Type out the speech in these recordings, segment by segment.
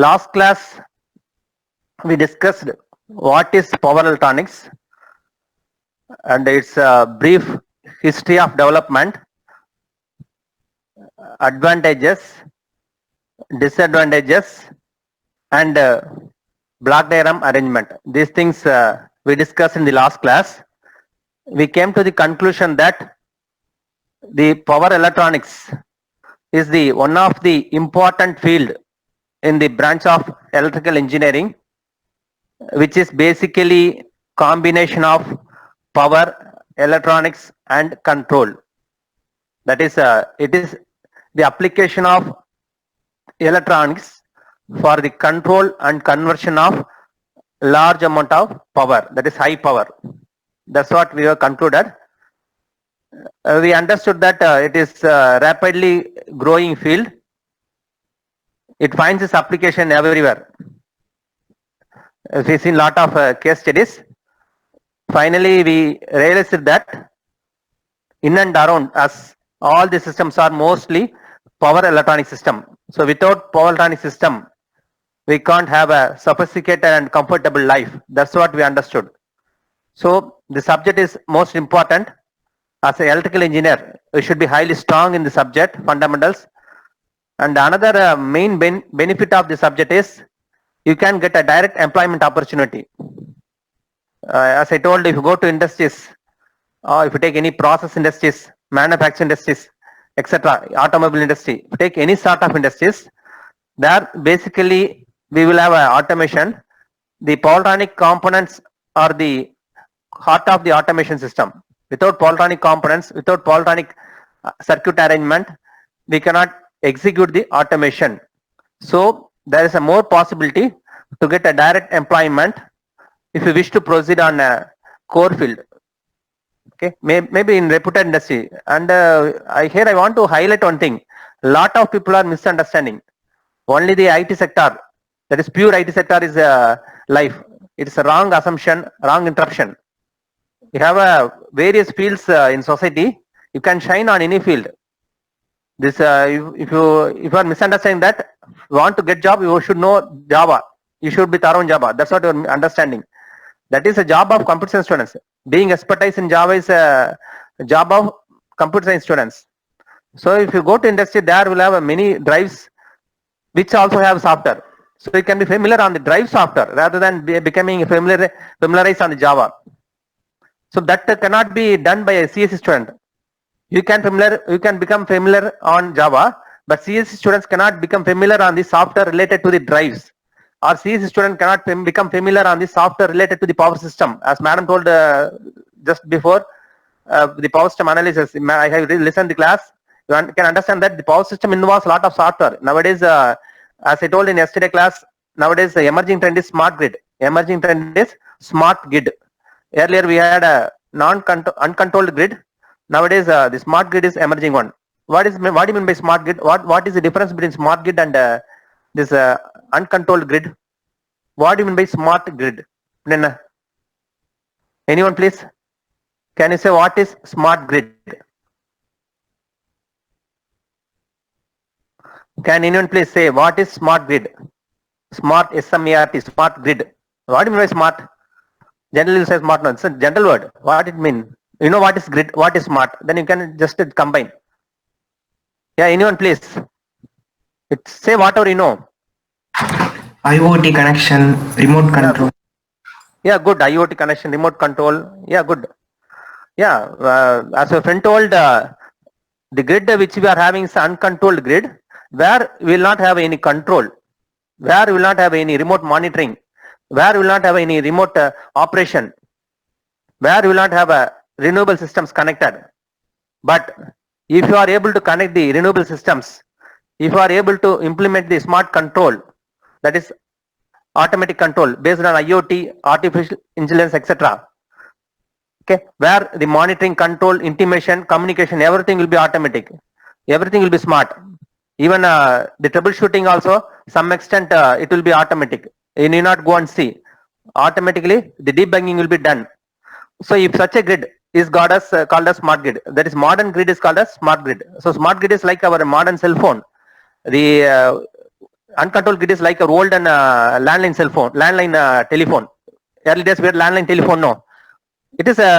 Last class we discussed what is power electronics and its brief history of development, advantages, disadvantages, and block diagram arrangement. These things we discussed in the last class. We came to the conclusion that the power electronics is the one of the important field in the branch of electrical engineering, which is basically combination of power, electronics, and control. That is, it is the application of electronics for the control and conversion of large amount of power, that is high power. That's what we have concluded. We understood that it is a rapidly growing field. It finds its application everywhere. We've seen a lot of case studies. Finally, we realized that in and around us, all the systems are mostly power electronic system. So without power electronic system, we can't have a sophisticated and comfortable life. That's what we understood. So the subject is most important. As an electrical engineer, we should be highly strong in the subject fundamentals. And another main benefit of the subject is you can get a direct employment opportunity. As I told, if you go to industries, or if you take any process industries, manufacturing industries, etc., automobile industry, if you take any sort of industries, there basically we will have automation. The power electronic components are the heart of the automation system. Without power electronic components, without power electronic circuit arrangement, we cannot execute the automation. So there is a more possibility to get a direct employment if you wish to proceed on a core field. Okay, maybe in reputed industry. And here I want to highlight one thing. A lot of people are misunderstanding. Only the IT sector, that is pure IT sector, is life. It is a wrong assumption, wrong interruption. You have various fields in society. You can shine on any field. This if you are misunderstanding that, you want to get job, you should know Java. You should be thorough in Java. That's what you are understanding. That is a job of computer science students. Being expertise in Java is a job of computer science students. So if you go to industry, there will have many drives which also have software. So you can be familiar on the drive software rather than becoming familiarized on the Java. So that cannot be done by a CSE student. You can become familiar on Java, but CSE students cannot become familiar on the software related to the drives. Or CSE student cannot become familiar on the software related to the power system. As madam told just before, the power system analysis, I have listened to the class. You can understand that the power system involves a lot of software. Nowadays, as I told in yesterday class, nowadays the emerging trend is smart grid. Emerging trend is smart grid. Earlier we had a uncontrolled grid. Nowadays the smart grid is emerging one. What do you mean by smart grid? What is the difference between smart grid and this uncontrolled grid? What do you mean by smart grid? Anyone please? Can you say what is smart grid? Can anyone please say what is smart grid? Smart, SMART, smart grid. What do you mean by smart? Generally you say smart, no, it's a general word. What it mean? You know what is grid, what is smart? Then you can just combine. Yeah, anyone please? Say whatever you know. IoT connection, remote control. Yeah, good. IoT connection, remote control. Yeah, good. Yeah, as your friend told, the grid which we are having is uncontrolled grid, where we will not have any control, where we will not have any remote monitoring, where we will not have any remote operation, where we will not have renewable systems connected. But if you are able to connect the renewable systems, if you are able to implement the smart control, that is automatic control based on IoT, artificial intelligence, etc. Okay, where the monitoring, control, intimation, communication, everything will be automatic. Everything will be smart. Even the troubleshooting also, some extent it will be automatic. You need not go and see. Automatically the debugging will be done. So if such a grid is called as smart grid, that is modern grid is called as smart grid. So smart grid is like our modern cell phone. The uncontrolled grid is like a old and landline cell phone, landline telephone. Early days we had landline telephone. No, it is a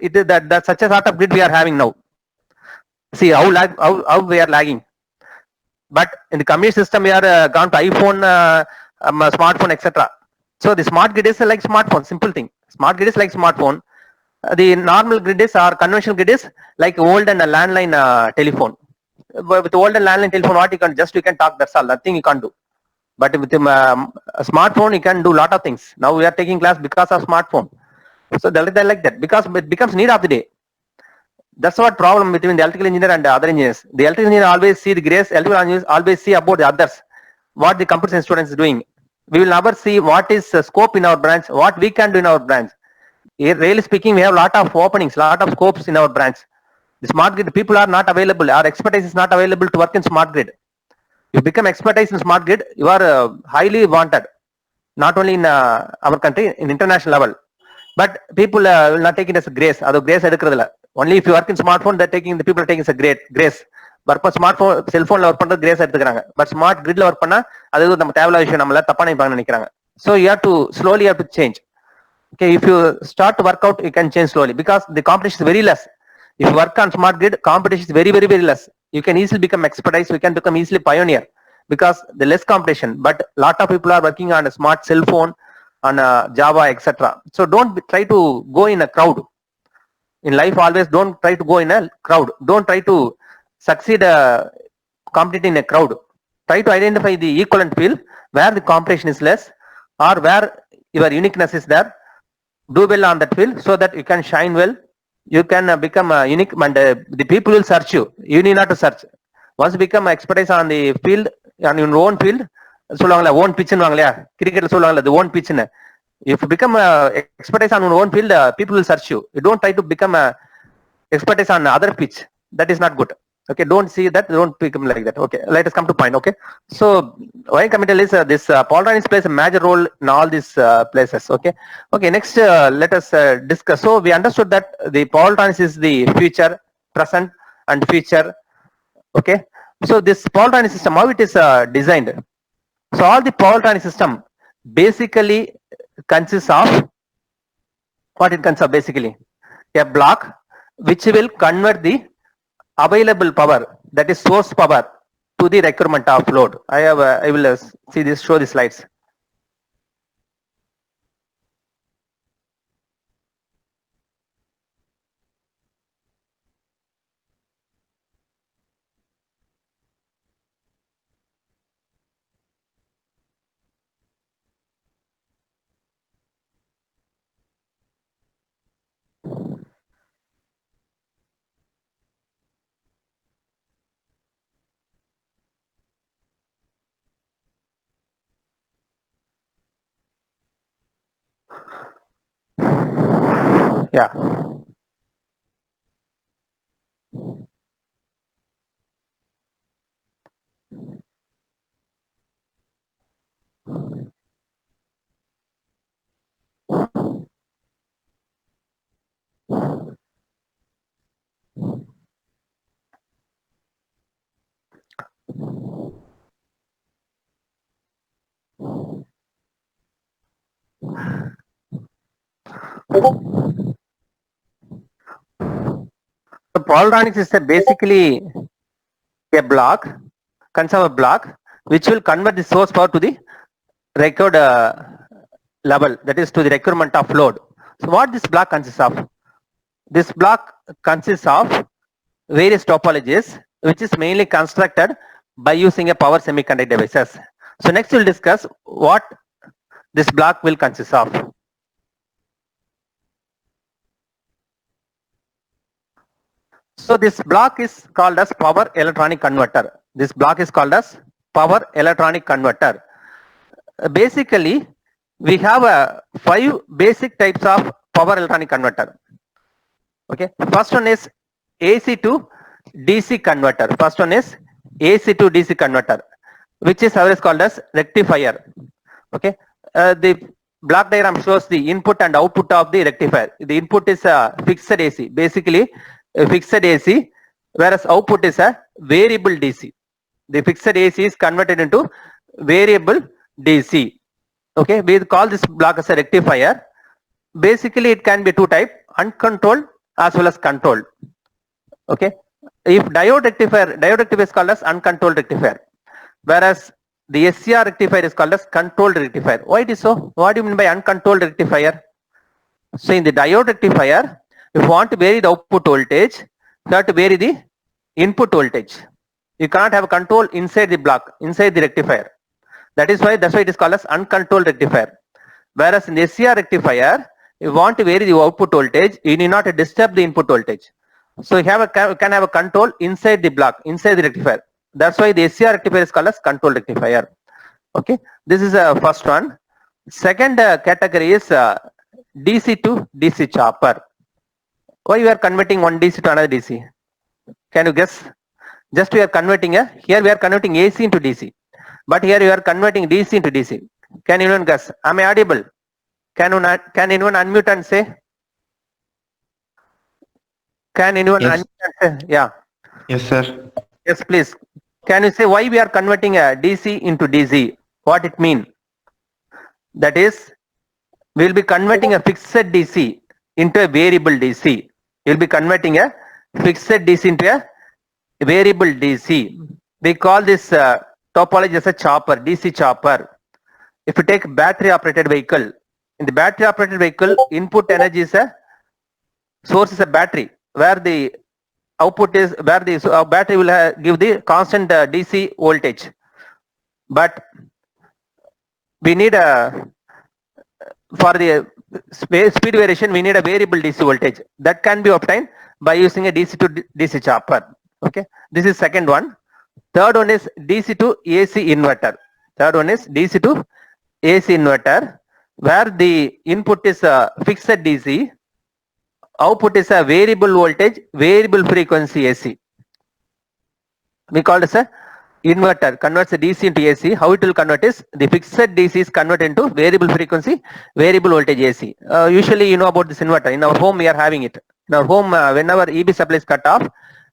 it is that such a sort of grid we are having now. See how we are lagging. But in the communist system, we are gone to iPhone, smartphone, etc. So the smart grid is like smartphone. Simple thing. Smart grid is like smartphone. The normal grid is or conventional grid is like old and a landline telephone. With old and landline telephone, what you can just you can talk. That's all. Nothing you can't do. But with a smartphone, you can do a lot of things. Now we are taking class because of smartphone. So they like that because it becomes need of the day. That's what problem between the electrical engineer and the other engineers. The electrical engineer always see the grace, electrical engineers always see about the others, what the computer science students is doing. We will never see what is scope in our branch, what we can do in our branch. Really speaking, we have a lot of openings, lot of scopes in our branch. The smart grid people are not available, our expertise is not available to work in smart grid. You become expertise in smart grid, you are highly wanted, not only in our country, in international level. But people will not take it as a grace. Adu grace edukradilla. Only if you work in smartphone, they're taking the people are taking as a great grace. Work for smartphone, cell phone work பண்றது grace எடுத்துக்கறாங்க. But smart grid work பண்ணா அது நம்ம தேவையில்லாத விஷயம் நம்மள தப்பா நினைக்கிறாங்க. So you have to slowly have to change. Okay, if you start to work out, you can change slowly because the competition is very less. If you work on smart grid, competition is very less. You can easily become expertise. You can become easily pioneer because the less competition. But lot of people are working on a smart cell phone, on Java, etc. So don't try to go in a crowd. In life, always don't try to go in a crowd. Don't try to succeed competing in a crowd. Try to identify the equivalent field where the competition is less or where your uniqueness is there. Do well on that field so that you can shine well. You can become unique and the people will search you. You need not to search. Once you become expertise on the field, on your own field, சொல்லுவாங்களா own pitch னுவாங்களா கிரிக்கெட்ல சொல்லுவாங்களா the own pitch னு. If you become expertise on your own field, people will search you. You don't try to become expertise on other pitch. That is not good. Okay, don't see that. Don't become like that. Okay, let us come to point. Okay, so wiring committal is this Paul-Ryan's plays a major role in all these places. Okay, okay. Next, let us discuss. So we understood that the Paul-Ryan's is the future, present, and future. Okay, so this Paul-Ryan system, how it is designed. So all the Paul-Ryan system basically consists of what it consists of basically a block which will convert the available power, that is source power, to the requirement of load. I will see this, show the slides. Yeah. So Paul-Ryan is basically a block, consists of a block which will convert the source power to the required level, that is to the requirement of load. So what this block consists of? This block consists of various topologies which is mainly constructed by using a power semiconductor devices. So next we'll discuss what this block will consist of. So this block is called as power electronic converter. This block is called as power electronic converter. Basically, we have 5 basic types of power electronic converter. Okay, first one is AC to DC converter. First one is AC to DC converter, which is always called as rectifier. Okay, the block diagram shows the input and output of the rectifier. The input is a fixed AC, basically a fixed AC, whereas output is a variable DC. The fixed AC is converted into variable DC. Okay, we call this block as a rectifier. Basically, it can be two type, uncontrolled as well as controlled. Okay, if diode rectifier is called as uncontrolled rectifier, whereas the SCR rectifier is called as controlled rectifier. Why it is so? What do you mean by uncontrolled rectifier? So in the diode rectifier, if you want to vary the output voltage, you have to vary the input voltage. You cannot have a control inside the block, inside the rectifier. That's why it is called as uncontrolled rectifier. Whereas in the SCR rectifier, you want to vary the output voltage, you need not disturb the input voltage. So you can have a control inside the block, inside the rectifier. That's why the SCR rectifier is called as controlled rectifier. Okay, this is the first one. Second category is DC to DC chopper. Why we are converting one DC to another DC? Can you guess? Just we are converting here we are converting AC into DC, but here we are converting DC into DC. Can anyone guess? Am I audible? Can anyone unmute and say? Can anyone Yes. unmute and say? Yeah. Yes, sir. Yes, please. Can you say why we are converting a DC into DC? What it mean? That is, we will be converting a fixed DC into a variable DC. We will be converting a fixed DC into a variable DC. We call this topology as a chopper, DC chopper. If you take battery operated vehicle, in the battery operated vehicle, input energy is a source is a battery, where the output is where the battery will give the constant DC voltage. But we need a for the speed variation, we need a variable DC voltage that can be obtained by using a DC to DC chopper. Okay, this is second one. Third one is DC to AC inverter. Third one is DC to AC inverter, where the input is a fixed DC, output is a variable voltage, variable frequency AC. We call this a inverter, converts the DC into AC. How it will convert is the fixed DC is converted into variable frequency, variable voltage AC. Usually you know about this inverter. In our home we are having it. In our home, whenever EB supply is cut off,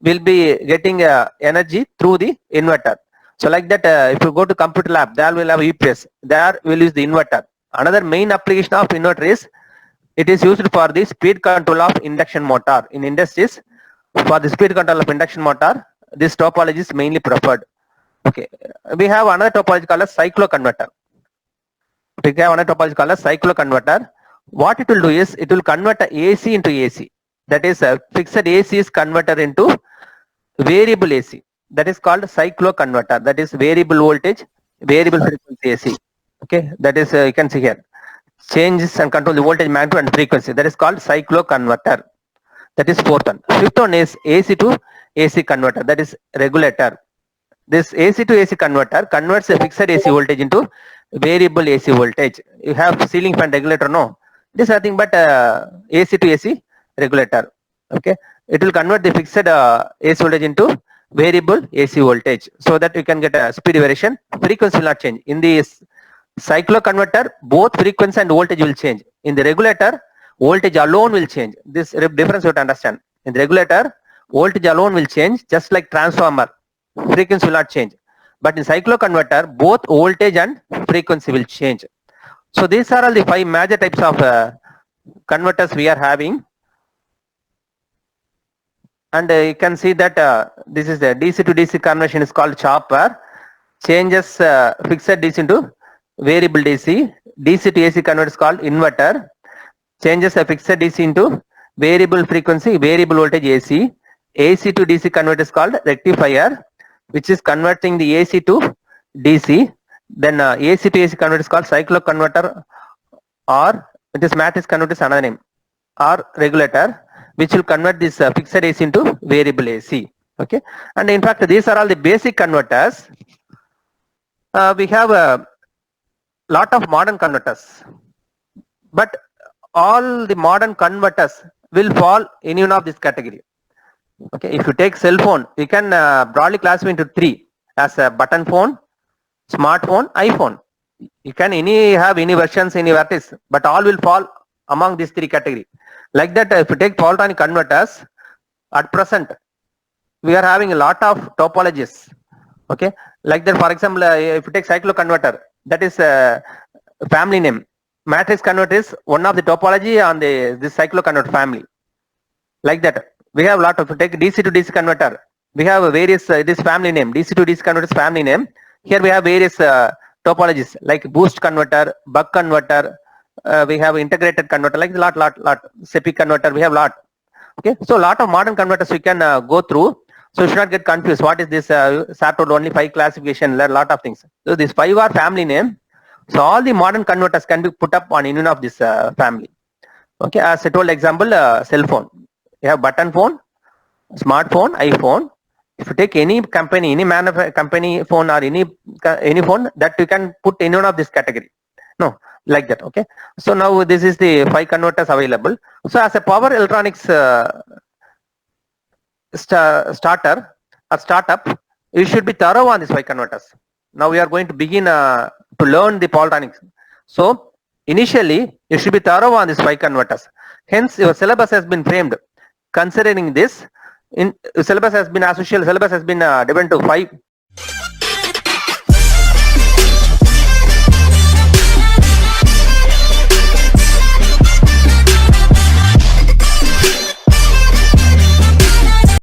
we'll be getting energy through the inverter. So like that, if you go to computer lab, there will have UPS. There we'll use the inverter. Another main application of inverter is it is used for the speed control of induction motor. In industries, for the speed control of induction motor, this topology is mainly preferred. Okay, we have another topology called as cycloconverter. We have another topology called as cycloconverter. What it will do is it will convert a AC into AC. That is, a fixed AC is converted into variable AC. That is called cycloconverter. That is variable voltage, variable frequency AC. Okay, that is you can see here. Changes and control the voltage, magnitude and frequency. That is called cycloconverter. That is fourth one. Fifth one is AC to AC converter. That is regulator. This AC to AC converter converts a fixed AC voltage into variable AC voltage. You have ceiling fan regulator, no? This is nothing but AC to AC regulator. Okay, it will convert the fixed AC voltage into variable AC voltage, so that you can get a speed variation. Frequency will not change. In the cycloconverter, both frequency and voltage will change. In the regulator, voltage alone will change. This difference you have to understand. In the regulator, voltage alone will change, just like transformer. Frequency will not change. But in cycloconverter, both voltage and frequency will change. So these are all the 5 major types of converters we are having. And you can see that this is the DC to DC conversion is called chopper. Changes fixed DC into variable DC. DC to AC converter is called inverter. Changes a fixed DC into variable frequency, variable voltage AC. AC to DC converter is called rectifier, which is converting the AC to DC. Then AC to AC converter is called cycloconverter, or it is matrix converter is another name, or regulator, which will convert this fixed AC into variable AC. Okay, and in fact these are all the basic converters. We have a lot of modern converters, but all the modern converters will fall in one of this category. Okay, if you take cell phone, you can broadly classify into 3 as a button phone, smartphone, iPhone. You can have any versions, any varieties, but all will fall among these 3 categories. Like that, if you take power electronic converters, at present we are having a lot of topologies. Okay, like that, for example, if you take cycloconverter, that is family name. Matrix converter is one of the topology on this cycloconverter family. Like that, we have a lot of, take DC to DC converter. We have various, this family name, DC to DC converter is family name. Here we have various topologies like boost converter, buck converter, we have integrated converter, like lot. SEPI converter, we have lot. Okay, so a lot of modern converters we can go through. So you should not get confused. What is this? SAT told only 5 classification, there are lot of things. So this 5 are family name. So all the modern converters can be put up on any of this family. Okay, as I told example, cell phone. You have button phone, smartphone, iPhone. If you take any company, any company phone or any phone, that you can put any one of this category. No, like that. Okay. So now this is the 5 converters available. So as a power electronics starter or startup, you should be thorough on these 5 converters. Now we are going to begin to learn the power electronics. So initially you should be thorough on these 5 converters. Hence your syllabus has been framed considering this. In syllabus has been associated, syllabus has been divided to 5